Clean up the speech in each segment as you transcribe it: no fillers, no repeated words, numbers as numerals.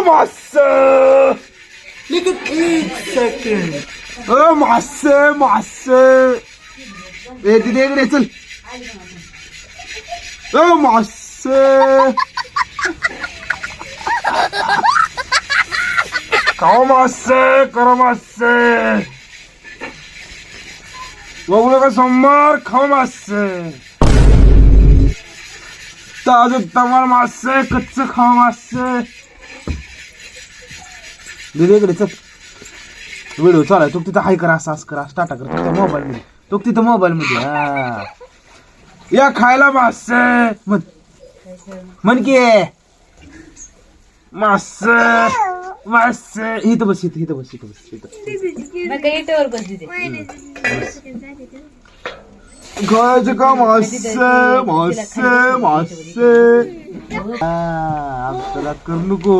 मासे लेकिन 1 सेकंड मासे ए तिथे इकडे चल मासे खाओ मासे करो मासे बघू का सोमवार खाओ मासे ताज तमार मासे कच्च खाओ मासे दिदी इकडे चल व्हिडिओ चालू आहे तू तिथं हाय कर असं कर स्टार्ट कर तुझ्या मोबाईल मध्ये तू तिथं मोबाईल मध्ये हा या खायला मासे म्हण की मासे मासे इथं बस इथं बस खायचं का मासे मासे मासे आमच्याला करू नको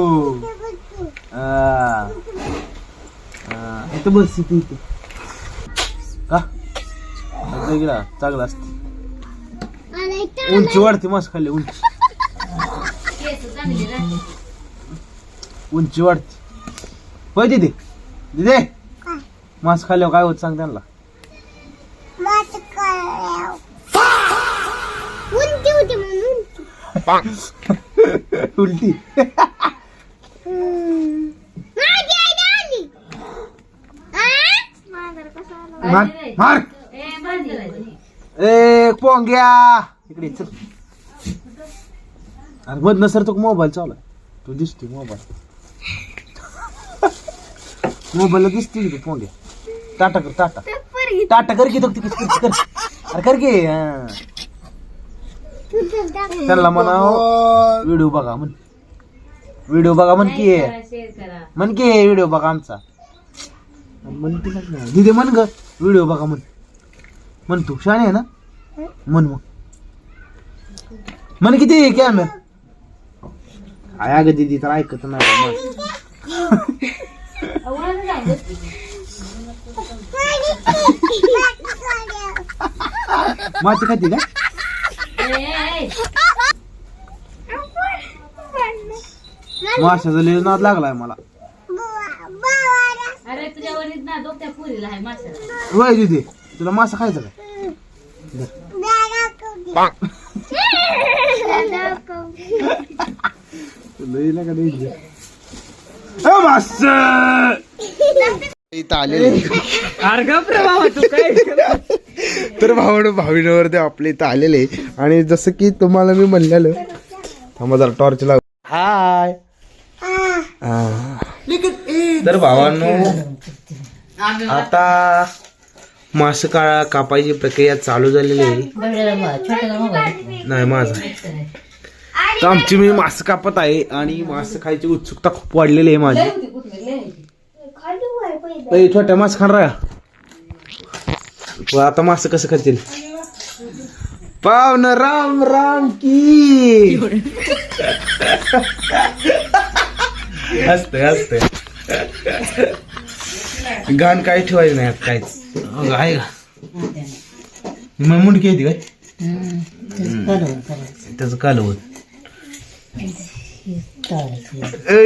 इथं बस इथे का गेला चांगला असते उंची वाढते मास खाल्ली उंची वाढते होय दिदी दिदे मास खाल्ल्यावर काय होत सांग त्यांना उलटी मार ए पोंग्या इकडे चल अरे बद नसर तो मोबाईल चालू तू दिसते मोबाईल दिसते की तू पोंग्या टाटा कर टाटा कर की कर अरे कर की त्यांना म्हणा व्हिडिओ बघा म्हण की व्हिडिओ बघा आमचा म्हणते दिदे म्हण ग व्हिडिओ बघा म्हण तू शाने आहे ना म्हण किती कॅमेरा आया ग दिदी तर ऐकत नाही माती खाती का माशाचा लय नाद लागलाय मला अरे तुझ्या वरीत ना डोक्या पुरीला आहे माशाला होय दिदी तुला मासा खायचा का तर भावनेवर आपले इथं आलेले आणि जसं की तुम्हाला मी म्हणलेलं थांबा जरा टॉर्च लाव हाय तर भावांनो आता मासे कापायची प्रक्रिया चालू झालेली आहे नाही माझा तर आमची मी मासे कापत आहे आणि मासे खायची उत्सुकता खूप वाढलेली आहे माझी छोट्या मास खाण राहा आता मासे कसं खातील पावन राम राम की हसते गाण काय ठेवायचं नाही काहीच आहे का मग मुंडकी येते काय त्याच कालवत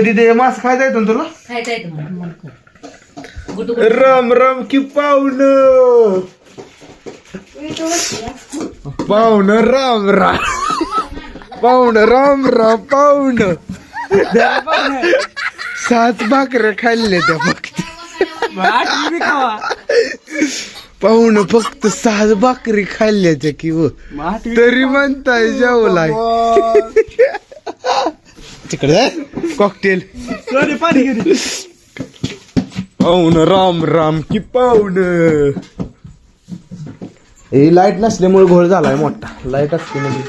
दिदे मास खायचा येतो तुला राम राम की पाहुण राम राम पाहुण राम राम पाहुण 7 भाकऱ्या खाल्ल्या त्या फक्त पाहुण फक्त 6 भाकरी खाल्ल्याच्या कि तरी म्हणताय जेवलाय तिकडे कॉकटेल पाहुण राम राम की पाहुण हे लाईट नसल्यामुळे घोळ झालाय मोठा लाईट असते म्हणजे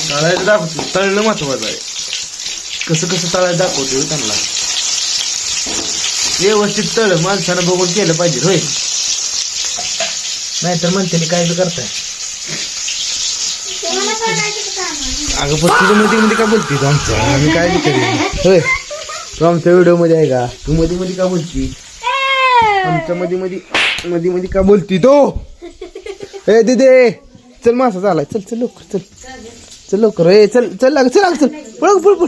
तळायचं दाखवतो तळणं महत्वाचं आहे कसं तळायचं दाखवतो त्यांना व्यवस्थित तळ माणसानं बघून केलं पाहिजे होय नाहीतर म्हणते काय बी करताय अगं पण तुझ्या मध्ये काय बोलते तू आमच्या आम्ही काय बी करेल होय तू आमच्या व्हिडिओ मध्ये आहे का तू मध्ये का बोलती आमच्या मध्ये का बोलती तो ए दिदे चल मासा झालाय चल चल लवकर चल लवकर ए चल चल लाग चल पळ पळ पळ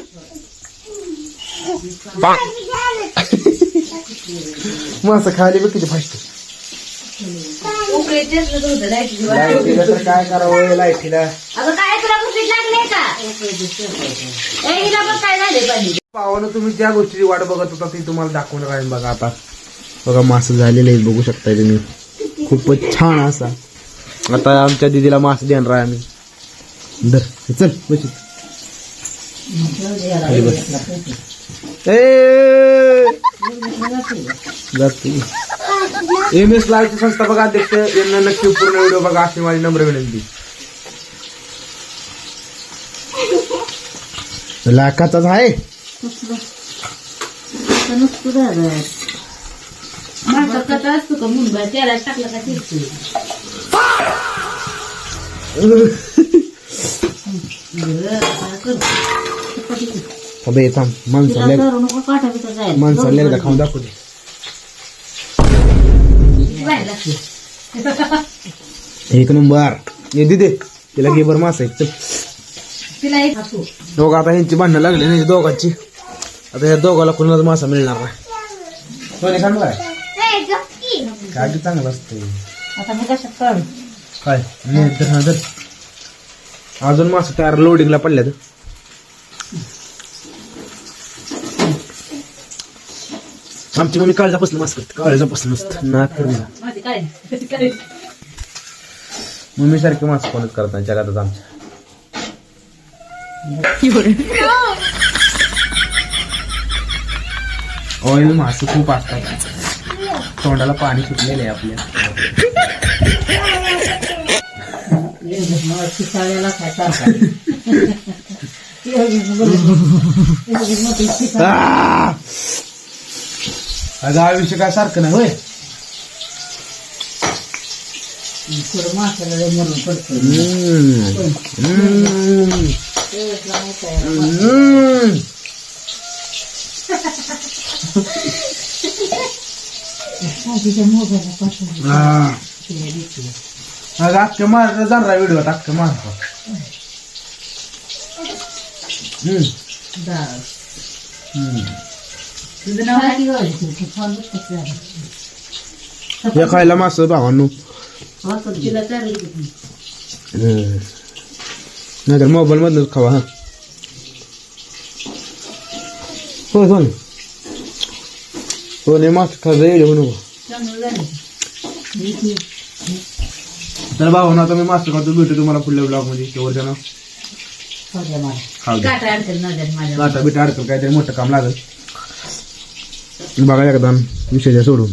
मासा खाली बघ किती फास्ट लाईटीला तर काय करावं लाईटीला पावानं तुम्ही ज्या गोष्टीची वाट बघत होता ती तुम्हाला दाखवणार आहे बघा आता बघा मासे झालेले आहेत बघू शकताय तुम्ही खूपच छान असा आता आमच्या दिदीला मासे देणार आहे आम्ही धर चल बस एम एस लाईव्ह संस्थापक अध्यक्ष यांना नक्की पूर्ण व्हिडिओ बघा अशी माझी नम्र विनंती लाखाचाच आहे अबे थांब माणसाला एकदा खाऊन दाखवू दे एक नंबर ये दिदे तिला घे बर मासा एक दोघं आता ह्यांची भांडणं लागली नाही दोघांची आता ह्या दोघाला कोणाच मासा मिळणार नाही सोने सांग काय की चांगलं असतं काय अजून मासा तयार लोडिंगला पडल्यात आमची मम्मी काळजापासून मास करते काळजापासून नसतं नाक मम्मी सारखे मास कोणच करत नाही जगातच आमच्या ऑइल मासे खूप असतात तोंडाला पाणी सुटलेलं आहे आपल्या अगं आयुष्य काय सारखं नाही होय अख्ख्या मार जाणार व्हिडिओ अख्ख्या मार हे खायला मास भावांनो नाहीतर मोबाईल मधूनच खावा हा हो सोने सोने मास खायला येईल म्हणू तर भावांनो आता मी मास्टर खातो भेटू तुम्हाला पुढल्या ब्लॉग मध्ये शेवटच्या नाव गाठा बिटा अडकल काहीतरी मोठं काम लागल बघा एकदा विषयाच्या सोडून